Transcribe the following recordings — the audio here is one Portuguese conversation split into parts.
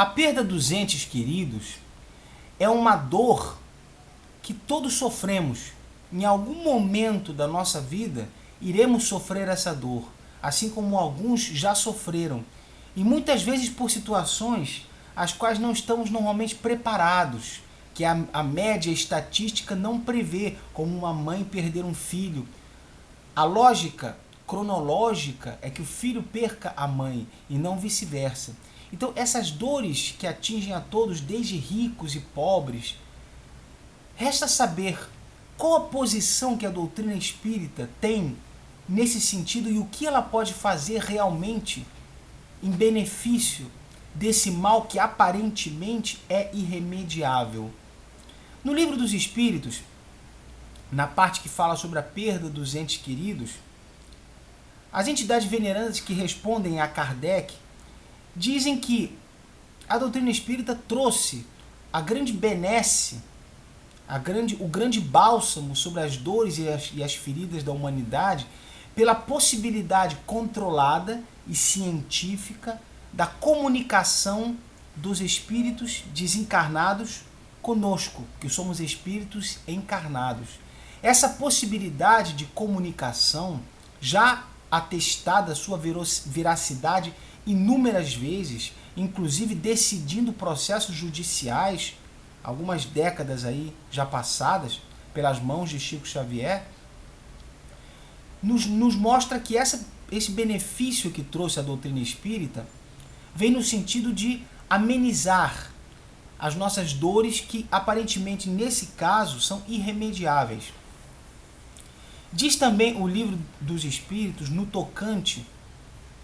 A perda dos entes queridos é uma dor que todos sofremos. Em algum momento da nossa vida, iremos sofrer essa dor, assim como alguns já sofreram. E muitas vezes por situações as quais não estamos normalmente preparados, que a média estatística não prevê, como uma mãe perder um filho. A lógica cronológica é que o filho perca a mãe e não vice-versa. Então essas dores que atingem a todos, desde ricos e pobres, resta saber qual a posição que a doutrina espírita tem nesse sentido e o que ela pode fazer realmente em benefício desse mal que aparentemente é irremediável. No Livro dos Espíritos, na parte que fala sobre a perda dos entes queridos, as entidades venerandas que respondem a Kardec dizem que a doutrina espírita trouxe a grande benesse, o grande bálsamo sobre as dores e as feridas da humanidade pela possibilidade controlada e científica da comunicação dos espíritos desencarnados conosco, que somos espíritos encarnados. Essa possibilidade de comunicação, já atestada sua veracidade inúmeras vezes, inclusive decidindo processos judiciais, algumas décadas aí já passadas, pelas mãos de Chico Xavier, nos mostra que esse benefício que trouxe a doutrina espírita vem no sentido de amenizar as nossas dores que, aparentemente, nesse caso, são irremediáveis. Diz também o Livro dos Espíritos, no tocante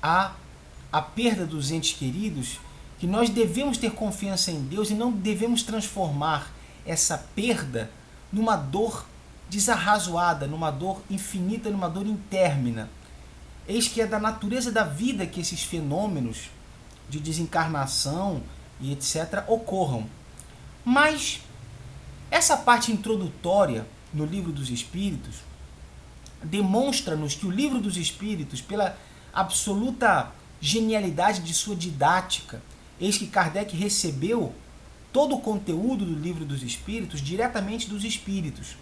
à perda dos entes queridos, que nós devemos ter confiança em Deus e não devemos transformar essa perda numa dor desarrazoada, numa dor infinita, numa dor intérmina. Eis que é da natureza da vida que esses fenômenos de desencarnação e etc. ocorram. Mas essa parte introdutória no Livro dos Espíritos demonstra-nos que o Livro dos Espíritos, pela absoluta genialidade de sua didática, eis que Kardec recebeu todo o conteúdo do Livro dos Espíritos diretamente dos Espíritos,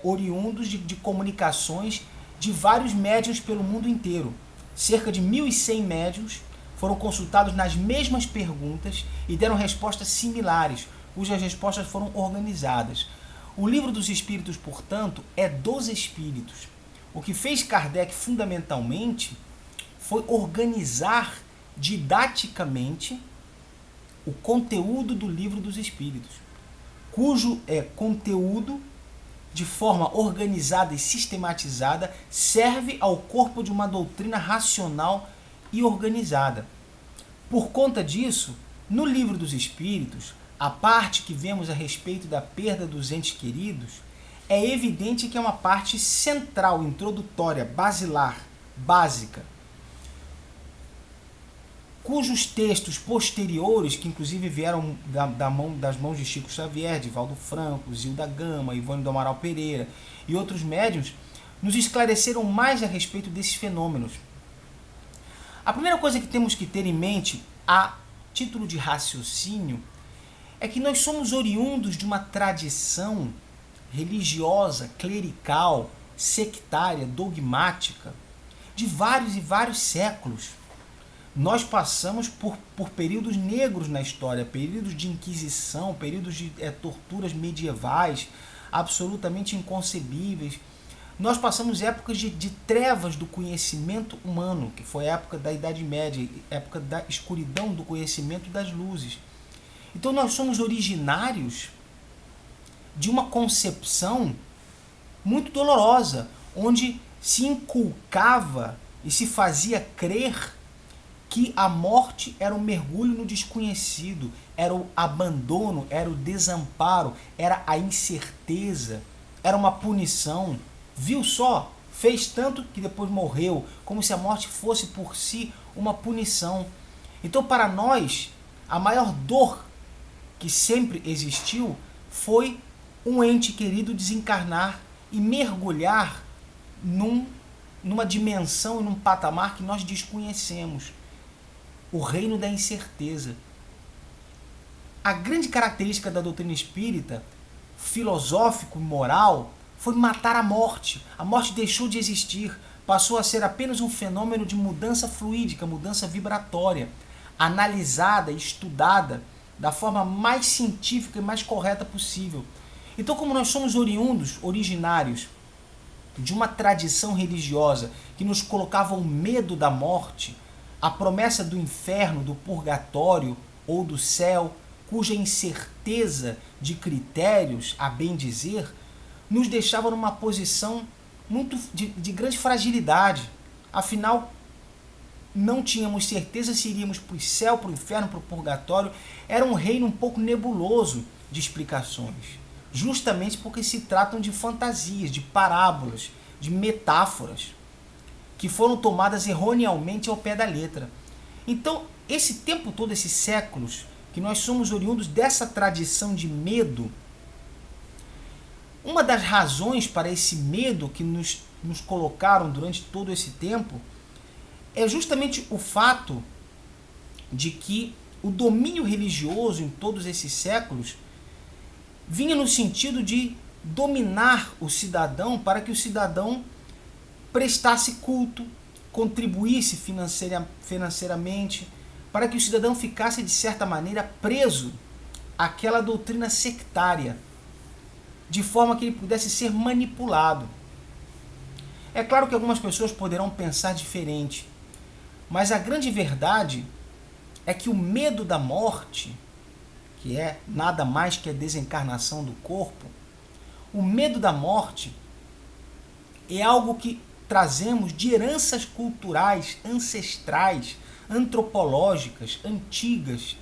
oriundos de comunicações de vários médiuns pelo mundo inteiro. Cerca de 1.100 médiuns foram consultados nas mesmas perguntas e deram respostas similares, cujas respostas foram organizadas. O Livro dos Espíritos, portanto, é dos Espíritos. O que fez Kardec fundamentalmente foi organizar didaticamente o conteúdo do Livro dos Espíritos, cujo conteúdo, de forma organizada e sistematizada, serve ao corpo de uma doutrina racional e organizada. Por conta disso, no Livro dos Espíritos, a parte que vemos a respeito da perda dos entes queridos, é evidente que é uma parte central, introdutória, basilar, básica, cujos textos posteriores, que inclusive vieram das mãos de Chico Xavier, de Valdo Franco, Zilda Gama, Ivone do Amaral Pereira e outros médiuns, nos esclareceram mais a respeito desses fenômenos. A primeira coisa que temos que ter em mente, a título de raciocínio, é que nós somos oriundos de uma tradição religiosa, clerical, sectária, dogmática, de vários e vários séculos. Nós passamos por períodos negros na história, períodos de inquisição, períodos de torturas medievais, absolutamente inconcebíveis. Nós passamos épocas de trevas do conhecimento humano, que foi a época da Idade Média, época da escuridão do conhecimento das luzes. Então nós somos originários de uma concepção muito dolorosa, onde se inculcava e se fazia crer que a morte era um mergulho no desconhecido, era o abandono, era o desamparo, era a incerteza, era uma punição. Viu só? Fez tanto que depois morreu, como se a morte fosse por si uma punição. Então, para nós, a maior dor que sempre existiu foi um ente querido desencarnar e mergulhar numa dimensão e num patamar que nós desconhecemos. o reino da incerteza. A grande característica da doutrina espírita, filosófico e moral, foi matar a morte. A morte deixou de existir, passou a ser apenas um fenômeno de mudança fluídica, mudança vibratória, analisada e estudada da forma mais científica e mais correta possível. Então, como nós somos originários de uma tradição religiosa que nos colocava o medo da morte, a promessa do inferno, do purgatório ou do céu, cuja incerteza de critérios, a bem dizer, nos deixava numa posição muito de grande fragilidade. Afinal, não tínhamos certeza se iríamos para o céu, para o inferno, para o purgatório. Era um reino um pouco nebuloso de explicações, justamente porque se tratam de fantasias, de parábolas, de metáforas, que foram tomadas erroneamente ao pé da letra. Então, esse tempo todo, esses séculos, que nós somos oriundos dessa tradição de medo, uma das razões para esse medo que nos colocaram durante todo esse tempo é justamente o fato de que o domínio religioso em todos esses séculos vinha no sentido de dominar o cidadão para que o cidadão prestasse culto, contribuísse financeiramente, para que o cidadão ficasse, de certa maneira, preso àquela doutrina sectária, de forma que ele pudesse ser manipulado. É claro que algumas pessoas poderão pensar diferente, mas a grande verdade é que o medo da morte, que é nada mais que a desencarnação do corpo, o medo da morte é algo que trazemos de heranças culturais, ancestrais, antropológicas, antigas.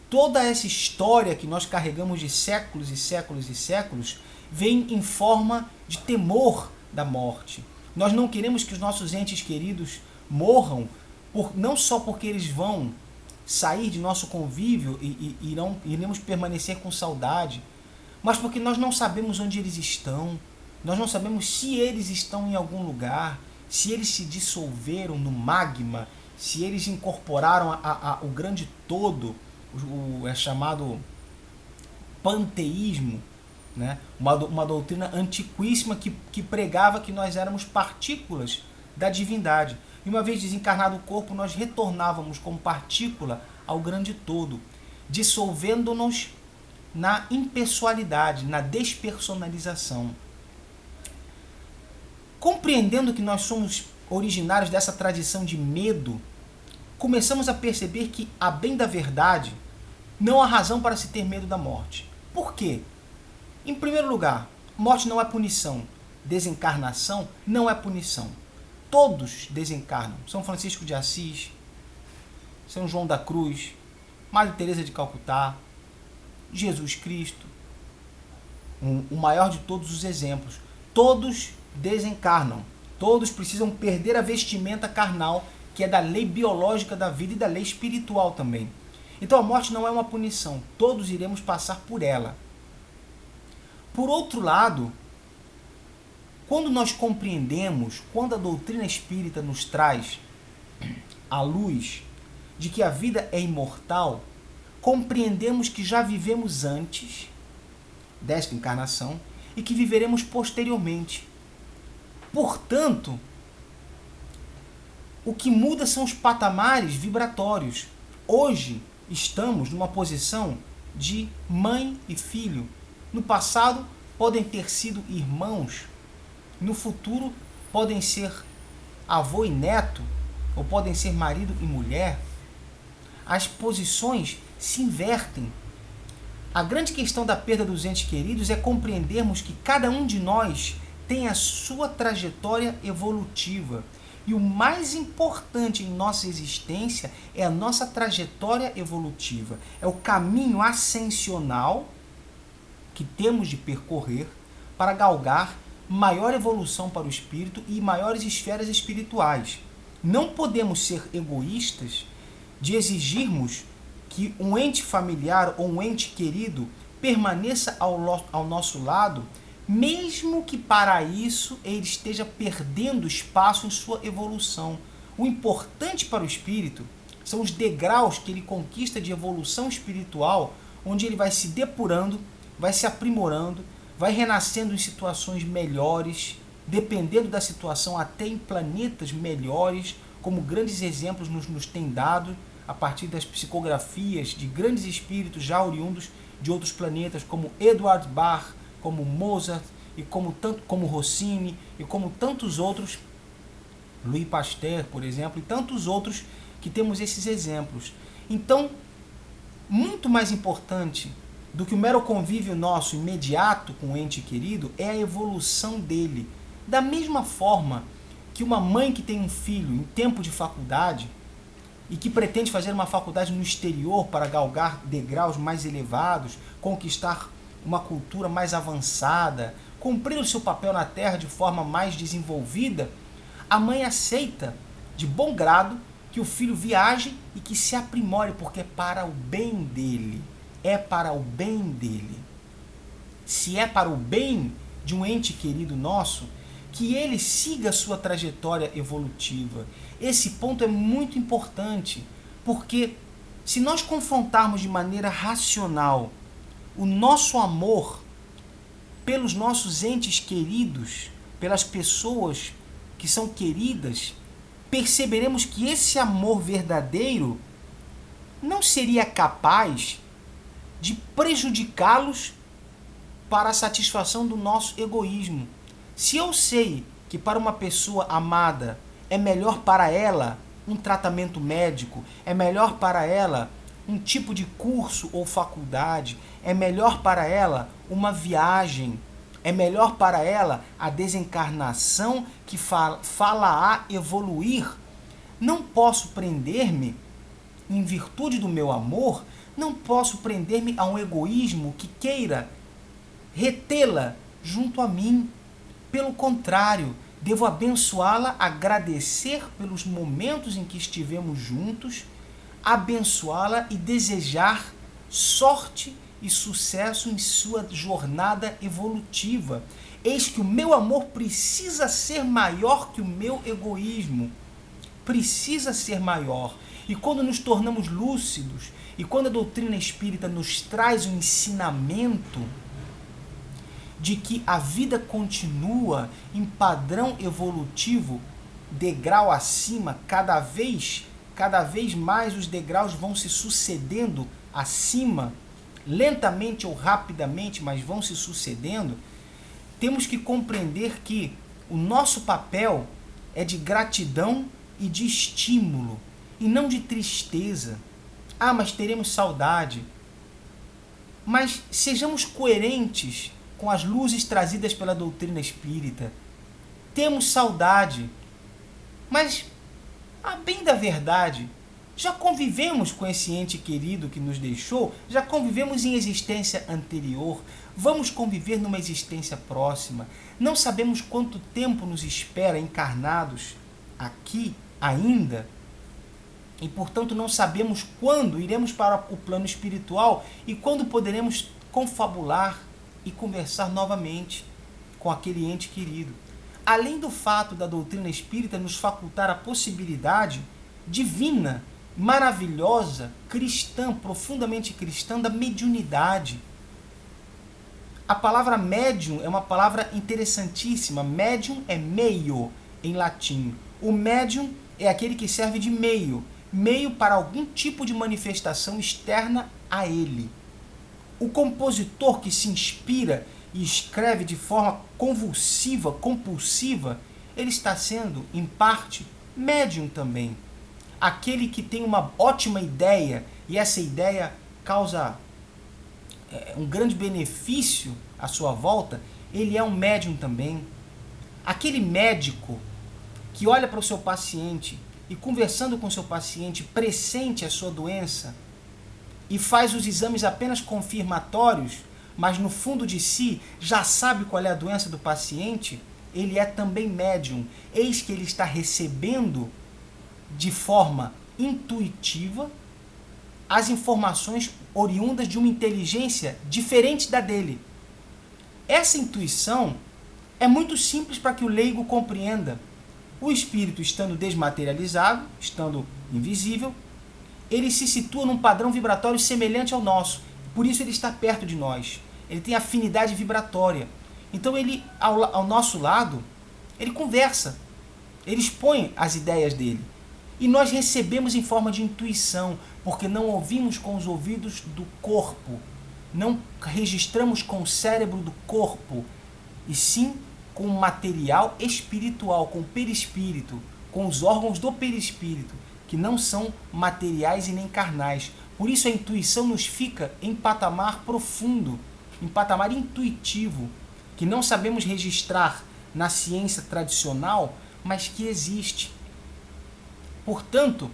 Toda essa história que nós carregamos de séculos e séculos e séculos vem em forma de temor da morte. Nós não queremos que os nossos entes queridos morram, não só porque eles vão sair de nosso convívio e iremos permanecer com saudade, mas porque nós não sabemos onde eles estão, nós não sabemos se eles estão em algum lugar, se eles se dissolveram no magma, se eles incorporaram o grande todo, é chamado panteísmo, né? Uma doutrina antiquíssima que pregava que nós éramos partículas da divindade. E uma vez desencarnado o corpo, nós retornávamos como partícula ao grande todo, dissolvendo-nos na impessoalidade, na despersonalização. Compreendendo que nós somos originários dessa tradição de medo, começamos a perceber que, a bem da verdade, não há razão para se ter medo da morte. Por quê? Em primeiro lugar, morte não é punição. Desencarnação não é punição. Todos desencarnam. São Francisco de Assis, São João da Cruz, Madre Teresa de Calcutá, Jesus Cristo, o maior de todos os exemplos. Todos desencarnam. Todos precisam perder a vestimenta carnal, que é da lei biológica da vida e da lei espiritual também. Então a morte não é uma punição. Todos iremos passar por ela. Por outro lado, quando nós compreendemos, quando a doutrina espírita nos traz a luz de que a vida é imortal, compreendemos que já vivemos antes desta encarnação e que viveremos posteriormente. Portanto, o que muda são os patamares vibratórios. Hoje estamos numa posição de mãe e filho. No passado podem ter sido irmãos. No futuro podem ser avô e neto, ou podem ser marido e mulher. As posições se invertem. A grande questão da perda dos entes queridos é compreendermos que cada um de nós tem a sua trajetória evolutiva. E o mais importante em nossa existência é a nossa trajetória evolutiva. É o caminho ascensional que temos de percorrer para galgar maior evolução para o espírito e maiores esferas espirituais. Não podemos ser egoístas de exigirmos que um ente familiar ou um ente querido permaneça ao nosso lado, mesmo que para isso ele esteja perdendo espaço em sua evolução. O importante para o espírito São os degraus que ele conquista de evolução espiritual, onde ele vai se depurando, vai se aprimorando, vai renascendo em situações melhores, dependendo da situação, até em planetas melhores, como grandes exemplos nos têm dado, a partir das psicografias de grandes espíritos já oriundos de outros planetas, como Eduard Bach, como Mozart, e como Rossini, e como tantos outros, Louis Pasteur, por exemplo, e tantos outros que temos esses exemplos. Então, muito mais importante do que o mero convívio nosso imediato com o ente querido é a evolução dele. Da mesma forma que uma mãe que tem um filho em tempo de faculdade e que pretende fazer uma faculdade no exterior para galgar degraus mais elevados, conquistar uma cultura mais avançada, cumprir o seu papel na Terra de forma mais desenvolvida, a mãe aceita de bom grado que o filho viaje e que se aprimore, porque é para o bem dele. É para o bem dele. Se é para o bem de um ente querido nosso, que ele siga a sua trajetória evolutiva. Esse ponto é muito importante, porque se nós confrontarmos de maneira racional o nosso amor pelos nossos entes queridos, pelas pessoas que são queridas, perceberemos que esse amor verdadeiro não seria capaz de prejudicá-los para a satisfação do nosso egoísmo. Se eu sei que para uma pessoa amada é melhor para ela um tratamento médico, é melhor para ela um tipo de curso ou faculdade, é melhor para ela uma viagem, é melhor para ela a desencarnação que fala a evoluir, não posso prender-me, em virtude do meu amor, não posso prender-me a um egoísmo que queira retê-la junto a mim. Pelo contrário, devo abençoá-la, agradecer pelos momentos em que estivemos juntos, abençoá-la e desejar sorte e sucesso em sua jornada evolutiva. Eis que o meu amor precisa ser maior que o meu egoísmo. Precisa ser maior. E quando nos tornamos lúcidos, e quando a doutrina espírita nos traz o ensinamento de que a vida continua em padrão evolutivo, degrau acima, cada vez mais os degraus vão se sucedendo acima, lentamente ou rapidamente, mas vão se sucedendo, temos que compreender que o nosso papel é de gratidão e de estímulo, e não de tristeza. Ah, mas teremos saudade. Mas sejamos coerentes com as luzes trazidas pela doutrina espírita. Temos saudade, mas, a bem da verdade, já convivemos com esse ente querido que nos deixou, já convivemos em existência anterior, vamos conviver numa existência próxima. Não sabemos quanto tempo nos espera encarnados aqui ainda, e portanto não sabemos quando iremos para o plano espiritual e quando poderemos confabular e conversar novamente com aquele ente querido. Além do fato da doutrina espírita nos facultar a possibilidade divina, maravilhosa, cristã, profundamente cristã, da mediunidade. A palavra médium é uma palavra interessantíssima. Médium é meio em latim. O médium é aquele que serve de meio para algum tipo de manifestação externa a ele. O compositor que se inspira e escreve de forma convulsiva, compulsiva, ele está sendo, em parte, médium também. Aquele que tem uma ótima ideia e essa ideia causa um grande benefício à sua volta, ele é um médium também. Aquele médico que olha para o seu paciente e, conversando com o seu paciente, pressente a sua doença e faz os exames apenas confirmatórios, mas no fundo de si já sabe qual é a doença do paciente, ele é também médium. Eis que ele está recebendo de forma intuitiva as informações oriundas de uma inteligência diferente da dele. Essa intuição é muito simples para que o leigo compreenda. O espírito, estando desmaterializado, estando invisível, ele se situa num padrão vibratório semelhante ao nosso. Por isso ele está perto de nós. Ele tem afinidade vibratória. Então ele, ao nosso lado, ele conversa. Ele expõe as ideias dele. E nós recebemos em forma de intuição, porque não ouvimos com os ouvidos do corpo. Não registramos com o cérebro do corpo. E sim com o material espiritual, com o perispírito, com os órgãos do perispírito, que não são materiais e nem carnais. Por isso a intuição nos fica em patamar profundo, em patamar intuitivo, que não sabemos registrar na ciência tradicional, mas que existe. Portanto,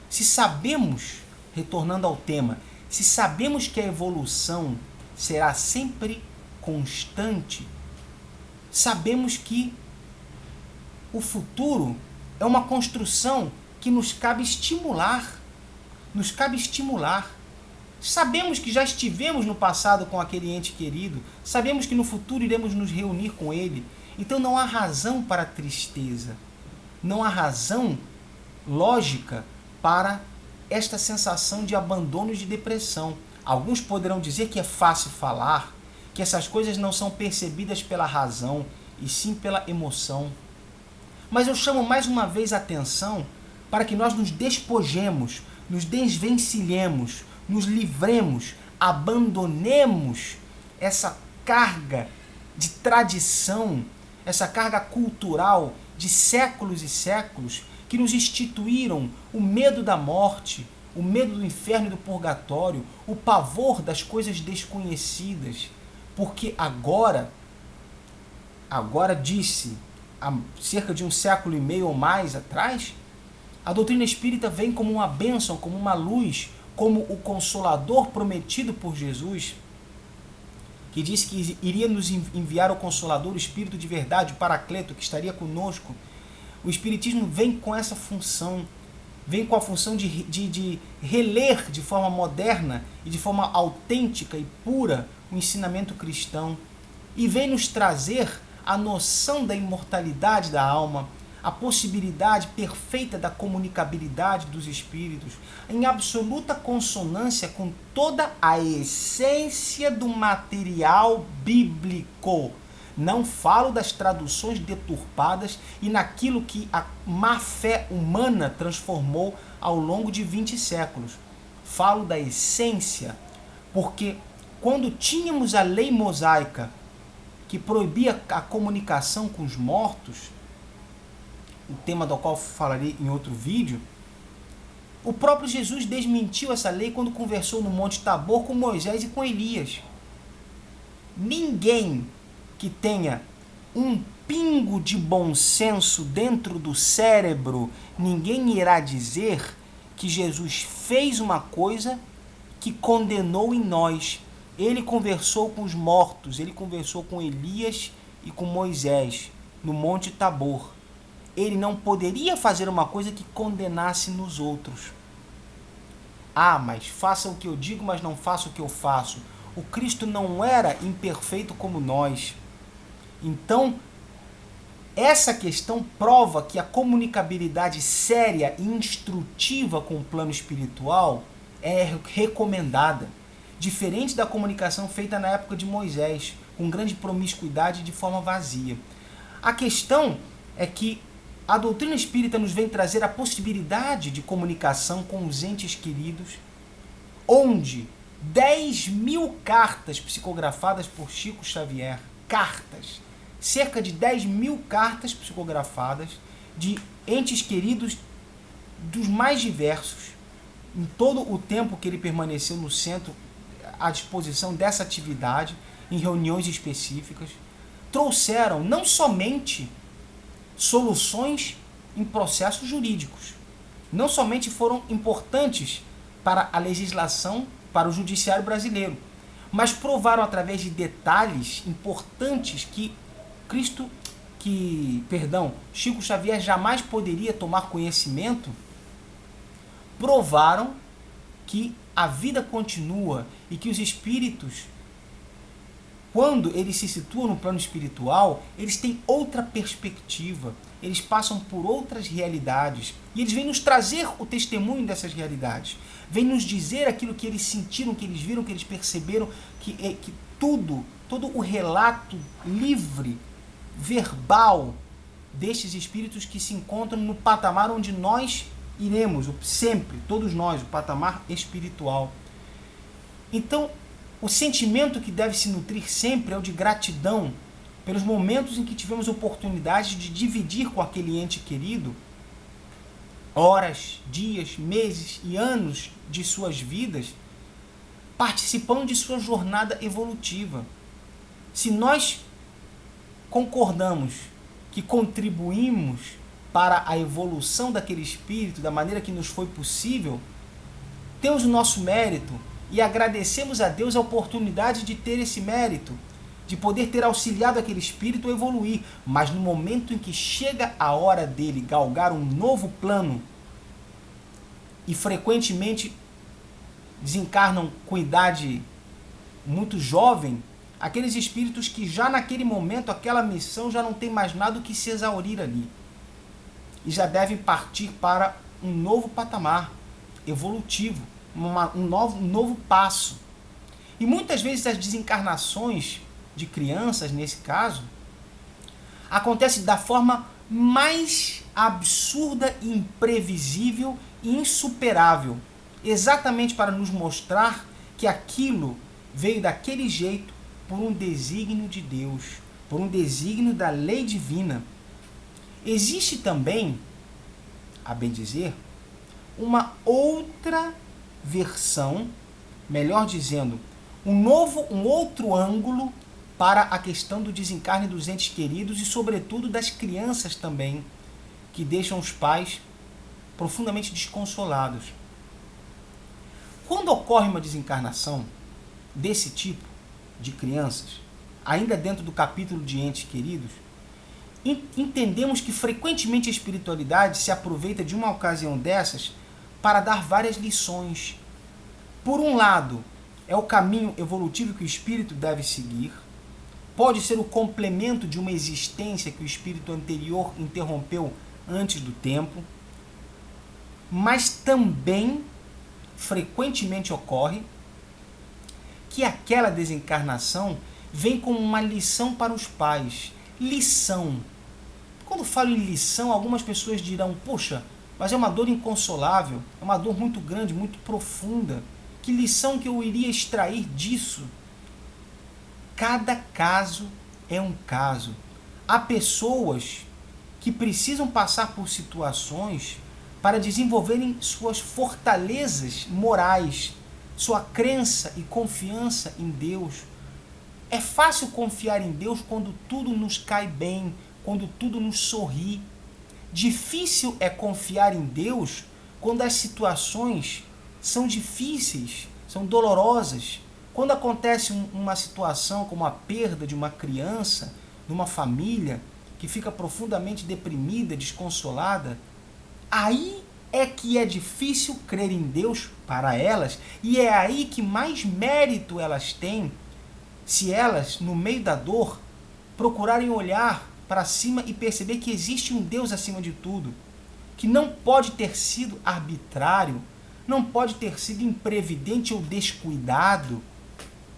se sabemos, retornando ao tema, se sabemos que a evolução será sempre constante, sabemos que o futuro é uma construção que nos cabe estimular. Nos cabe estimular. Sabemos que já estivemos no passado com aquele ente querido, sabemos que no futuro iremos nos reunir com ele. Então não há razão para tristeza. Não há razão lógica para esta sensação de abandono e de depressão. Alguns poderão dizer que é fácil falar, que essas coisas não são percebidas pela razão, e sim pela emoção. Mas eu chamo mais uma vez a atenção para que nós nos despojemos, nos desvencilhemos, nos livremos, abandonemos essa carga de tradição, essa carga cultural de séculos e séculos que nos instituíram o medo da morte, o medo do inferno e do purgatório, o pavor das coisas desconhecidas. Porque agora disse, há cerca de 1,5 século ou mais atrás, a doutrina espírita vem como uma bênção, como uma luz, como o Consolador prometido por Jesus, que disse que iria nos enviar o Consolador, o Espírito de verdade, o Paracleto, que estaria conosco. O Espiritismo vem com essa função, vem com a função de reler de forma moderna e de forma autêntica e pura o ensinamento cristão, e vem nos trazer a noção da imortalidade da alma, a possibilidade perfeita da comunicabilidade dos espíritos, em absoluta consonância com toda a essência do material bíblico. Não falo das traduções deturpadas e naquilo que a má fé humana transformou ao longo de 20 séculos. Falo da essência, porque quando tínhamos a lei mosaica que proibia a comunicação com os mortos, o tema do qual falarei em outro vídeo, o próprio Jesus desmentiu essa lei quando conversou no Monte Tabor com Moisés e com Elias. Ninguém que tenha um pingo de bom senso dentro do cérebro, ninguém irá dizer que Jesus fez uma coisa que condenou em nós. Ele conversou com os mortos, ele conversou com Elias e com Moisés no Monte Tabor. Ele não poderia fazer uma coisa que condenasse nos outros. Ah, mas faça o que eu digo, mas não faça o que eu faço. O Cristo não era imperfeito como nós. Então, essa questão prova que a comunicabilidade séria e instrutiva com o plano espiritual é recomendada, diferente da comunicação feita na época de Moisés, com grande promiscuidade e de forma vazia. A questão é que a doutrina espírita nos vem trazer a possibilidade de comunicação com os entes queridos, onde 10.000 cartas psicografadas por Chico Xavier, cerca de 10.000 cartas psicografadas de entes queridos dos mais diversos, em todo o tempo que ele permaneceu no centro à disposição dessa atividade, em reuniões específicas, trouxeram não somente soluções em processos jurídicos, não somente foram importantes para a legislação, para o judiciário brasileiro, mas provaram através de detalhes importantes que Chico Xavier jamais poderia tomar conhecimento, provaram que a vida continua e que os espíritos, quando eles se situam no plano espiritual, eles têm outra perspectiva, eles passam por outras realidades e eles vêm nos trazer o testemunho dessas realidades. vem nos dizer aquilo que eles sentiram, que eles viram, que eles perceberam, que todo o relato livre, verbal, destes espíritos que se encontram no patamar onde nós iremos, sempre, todos nós, o patamar espiritual. Então, o sentimento que deve se nutrir sempre é o de gratidão pelos momentos em que tivemos oportunidade de dividir com aquele ente querido horas, dias, meses e anos de suas vidas, participando de sua jornada evolutiva. Se nós concordamos que contribuímos para a evolução daquele espírito da maneira que nos foi possível, temos o nosso mérito e agradecemos a Deus a oportunidade de ter esse mérito, de poder ter auxiliado aquele espírito a evoluir. Mas no momento em que chega a hora dele galgar um novo plano, e frequentemente desencarnam com idade muito jovem, aqueles espíritos que já naquele momento, aquela missão já não tem mais nada o que se exaurir ali. E já devem partir para um novo patamar evolutivo, um novo passo. E muitas vezes as desencarnações de crianças, nesse caso, acontecem da forma mais absurda, imprevisível e insuperável, exatamente para nos mostrar que aquilo veio daquele jeito por um desígnio de Deus, por um desígnio da lei divina. Existe também, a bem dizer, uma outra versão, melhor dizendo, um outro ângulo para a questão do desencarne dos entes queridos e, sobretudo, das crianças também, que deixam os pais profundamente desconsolados. Quando ocorre uma desencarnação desse tipo, de crianças, ainda dentro do capítulo de entes queridos, entendemos que frequentemente a espiritualidade se aproveita de uma ocasião dessas para dar várias lições. Por um lado, é o caminho evolutivo que o espírito deve seguir, pode ser o complemento de uma existência que o espírito anterior interrompeu antes do tempo, mas também frequentemente ocorre que aquela desencarnação vem como uma lição para os pais. Lição. Quando falo em lição, algumas pessoas dirão, poxa, mas é uma dor inconsolável, é uma dor muito grande, muito profunda. Que lição que eu iria extrair disso? Cada caso é um caso. Há pessoas que precisam passar por situações para desenvolverem suas fortalezas morais, sua crença e confiança em Deus. É fácil confiar em Deus quando tudo nos cai bem, quando tudo nos sorri. Difícil é confiar em Deus quando as situações são difíceis, são dolorosas. Quando acontece uma situação como a perda de uma criança, numa família que fica profundamente deprimida, desconsolada, aí é que é difícil crer em Deus para elas, e é aí que mais mérito elas têm, se elas, no meio da dor, procurarem olhar para cima e perceber que existe um Deus acima de tudo, que não pode ter sido arbitrário, não pode ter sido imprevidente ou descuidado,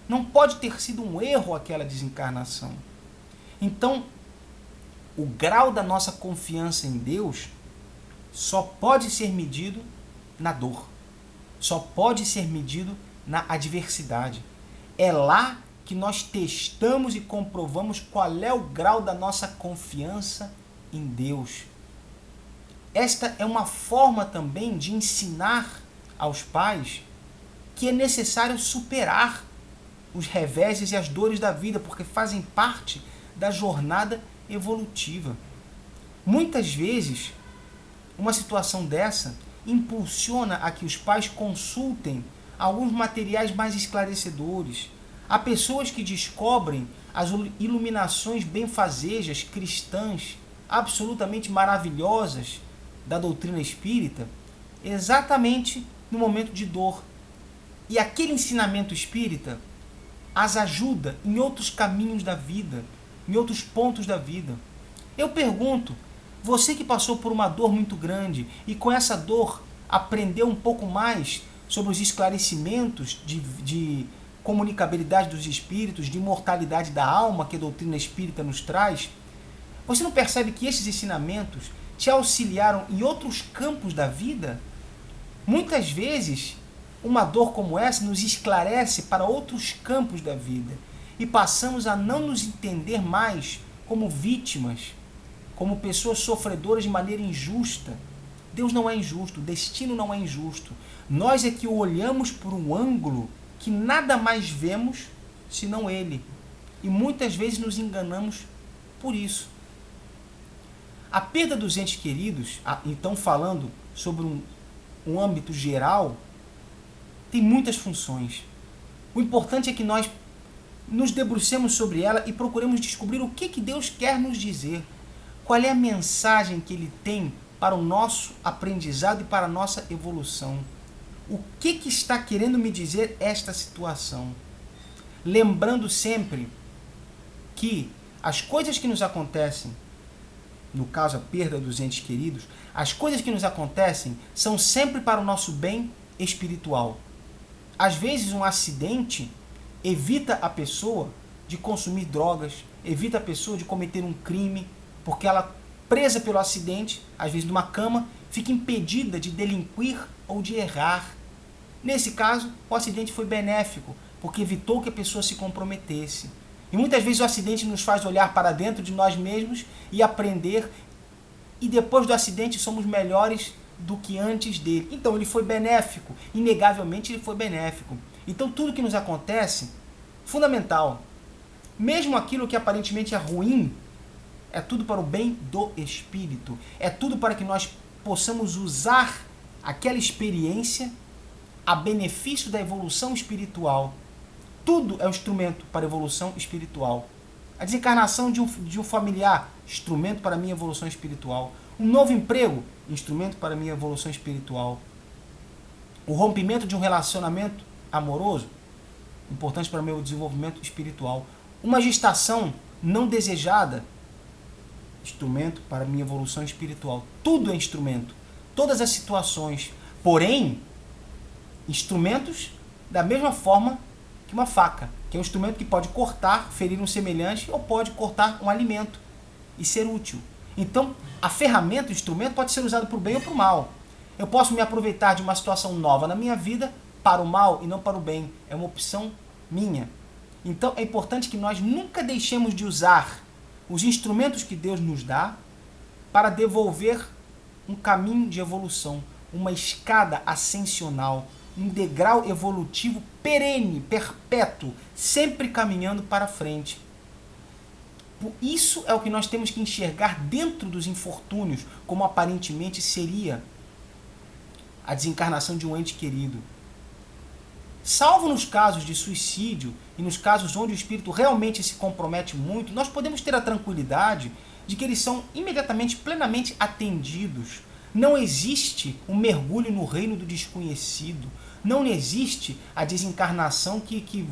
não pode ter sido um erro aquela desencarnação. Então, o grau da nossa confiança em Deus só pode ser medido na dor, só pode ser medido na adversidade. É lá que nós testamos e comprovamos qual é o grau da nossa confiança em Deus. Esta é uma forma também de ensinar aos pais que é necessário superar os reveses e as dores da vida, porque fazem parte da jornada evolutiva. Muitas vezes, uma situação dessa impulsiona a que os pais consultem alguns materiais mais esclarecedores. Há pessoas que descobrem as iluminações benfazejas cristãs, absolutamente maravilhosas, da doutrina espírita, exatamente no momento de dor. E aquele ensinamento espírita as ajuda em outros caminhos da vida, em outros pontos da vida. Eu pergunto, você que passou por uma dor muito grande e com essa dor aprendeu um pouco mais sobre os esclarecimentos de comunicabilidade dos espíritos, de imortalidade da alma que a doutrina espírita nos traz, você não percebe que esses ensinamentos te auxiliaram em outros campos da vida? Muitas vezes, uma dor como essa nos esclarece para outros campos da vida e passamos a não nos entender mais como vítimas, como pessoas sofredoras de maneira injusta. Deus não é injusto, o destino não é injusto. Nós é que o olhamos por um ângulo que nada mais vemos senão ele. E muitas vezes nos enganamos por isso. A perda dos entes queridos, então falando sobre um âmbito geral, tem muitas funções. O importante é que nós nos debrucemos sobre ela e procuremos descobrir o que Deus quer nos dizer. Qual é a mensagem que Ele tem para o nosso aprendizado e para a nossa evolução? O que está querendo me dizer esta situação? Lembrando sempre que as coisas que nos acontecem, no caso a perda dos entes queridos, as coisas que nos acontecem são sempre para o nosso bem espiritual. Às vezes um acidente evita a pessoa de consumir drogas, evita a pessoa de cometer um crime, porque ela, presa pelo acidente, às vezes numa cama, fica impedida de delinquir ou de errar. Nesse caso, o acidente foi benéfico, porque evitou que a pessoa se comprometesse. E muitas vezes o acidente nos faz olhar para dentro de nós mesmos e aprender, e depois do acidente somos melhores do que antes dele. Então ele foi benéfico, inegavelmente ele foi benéfico. Então tudo que nos acontece, fundamental, mesmo aquilo que aparentemente é ruim, é tudo para o bem do espírito, é tudo para que nós possamos usar aquela experiência a benefício da evolução espiritual. Tudo é um instrumento para a evolução espiritual. A desencarnação de um familiar, instrumento para a minha evolução espiritual. Um novo emprego, instrumento para a minha evolução espiritual. O rompimento de um relacionamento amoroso, importante para o meu desenvolvimento espiritual. Uma gestação não desejada, instrumento para a minha evolução espiritual. Tudo é instrumento. Todas as situações. Porém, instrumentos da mesma forma que uma faca, que é um instrumento que pode cortar, ferir um semelhante, ou pode cortar um alimento e ser útil. Então, a ferramenta, o instrumento, pode ser usado para o bem ou para o mal. Eu posso me aproveitar de uma situação nova na minha vida para o mal e não para o bem. É uma opção minha. Então, é importante que nós nunca deixemos de usar os instrumentos que Deus nos dá para devolver um caminho de evolução, uma escada ascensional, um degrau evolutivo perene, perpétuo, sempre caminhando para frente. Isso é o que nós temos que enxergar dentro dos infortúnios, como aparentemente seria a desencarnação de um ente querido. Salvo nos casos de suicídio e nos casos onde o espírito realmente se compromete muito, nós podemos ter a tranquilidade de que eles são imediatamente, plenamente atendidos. Não existe um mergulho no reino do desconhecido. Não existe a desencarnação que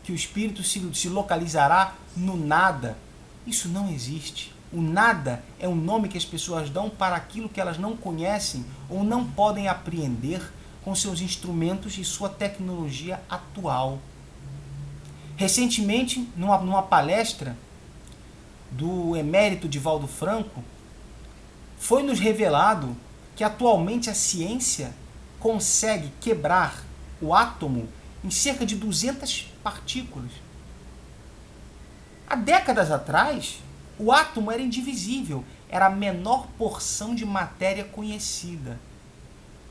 o espírito se localizará no nada. Isso não existe. O nada é um nome que as pessoas dão para aquilo que elas não conhecem ou não podem apreender com seus instrumentos e sua tecnologia atual. Recentemente, numa palestra do emérito Divaldo Franco, foi nos revelado que atualmente a ciência consegue quebrar o átomo em cerca de 200 partículas. Há décadas atrás, o átomo era indivisível, era a menor porção de matéria conhecida.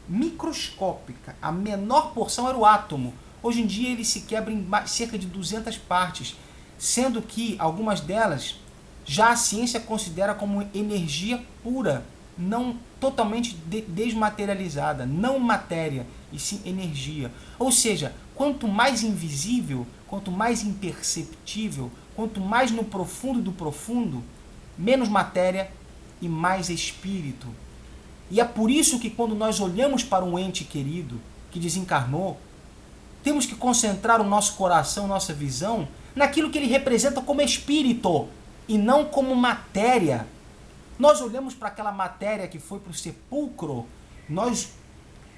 Microscópica, a menor porção era o átomo. Hoje em dia ele se quebra em cerca de 200 partes, sendo que algumas delas já a ciência considera como energia pura, não totalmente desmaterializada, não matéria, e sim energia. Ou seja, quanto mais invisível, quanto mais imperceptível, quanto mais no profundo do profundo, menos matéria e mais espírito. E é por isso que quando nós olhamos para um ente querido que desencarnou, temos que concentrar o nosso coração, nossa visão, naquilo que ele representa como espírito e não como matéria. Nós olhamos para aquela matéria que foi para o sepulcro, nós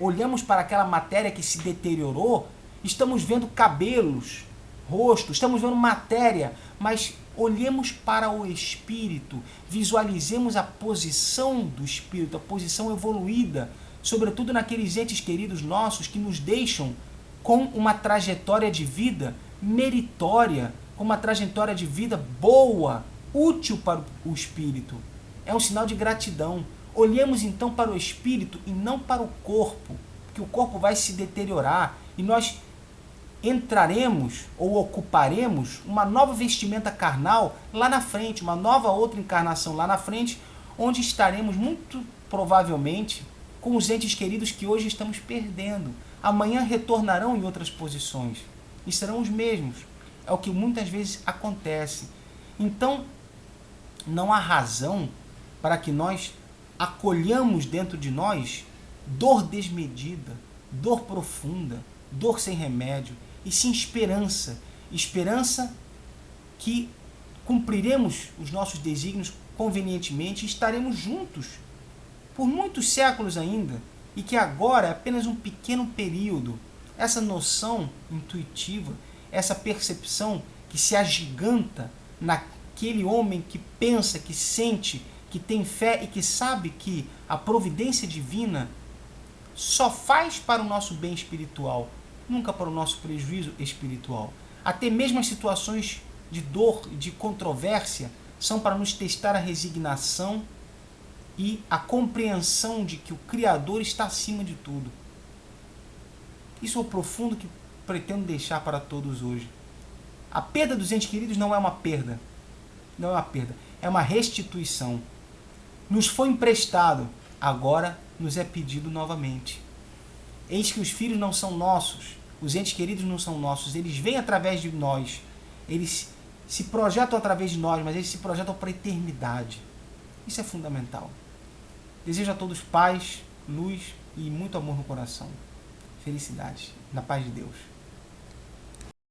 olhamos para aquela matéria que se deteriorou, estamos vendo cabelos, rosto, estamos vendo matéria, mas olhemos para o espírito, visualizemos a posição do espírito, a posição evoluída, sobretudo naqueles entes queridos nossos que nos deixam com uma trajetória de vida meritória, com uma trajetória de vida boa, útil para o espírito. É um sinal de gratidão. Olhemos então para o espírito e não para o corpo, porque o corpo vai se deteriorar e nós entraremos ou ocuparemos uma nova vestimenta carnal lá na frente, uma nova outra encarnação lá na frente, onde estaremos muito provavelmente com os entes queridos que hoje estamos perdendo. Amanhã retornarão em outras posições e serão os mesmos. É o que muitas vezes acontece. Então, não há razão para que nós acolhamos dentro de nós dor desmedida, dor profunda, dor sem remédio, e sim esperança. Esperança que cumpriremos os nossos desígnios convenientemente e estaremos juntos por muitos séculos ainda, e que agora é apenas um pequeno período. Essa noção intuitiva, essa percepção que se agiganta naquele homem que pensa, que sente, que tem fé e que sabe que a providência divina só faz para o nosso bem espiritual, nunca para o nosso prejuízo espiritual. Até mesmo as situações de dor e de controvérsia são para nos testar a resignação e a compreensão de que o Criador está acima de tudo. Isso é o profundo que pretendo deixar para todos hoje. A perda dos entes queridos não é uma perda. Não é uma perda. É uma restituição. Nos foi emprestado, agora nos é pedido novamente. Eis que os filhos não são nossos, os entes queridos não são nossos, eles vêm através de nós, eles se projetam através de nós, mas eles se projetam para a eternidade. Isso é fundamental. Desejo a todos paz, luz e muito amor no coração. Felicidade. Na paz de Deus.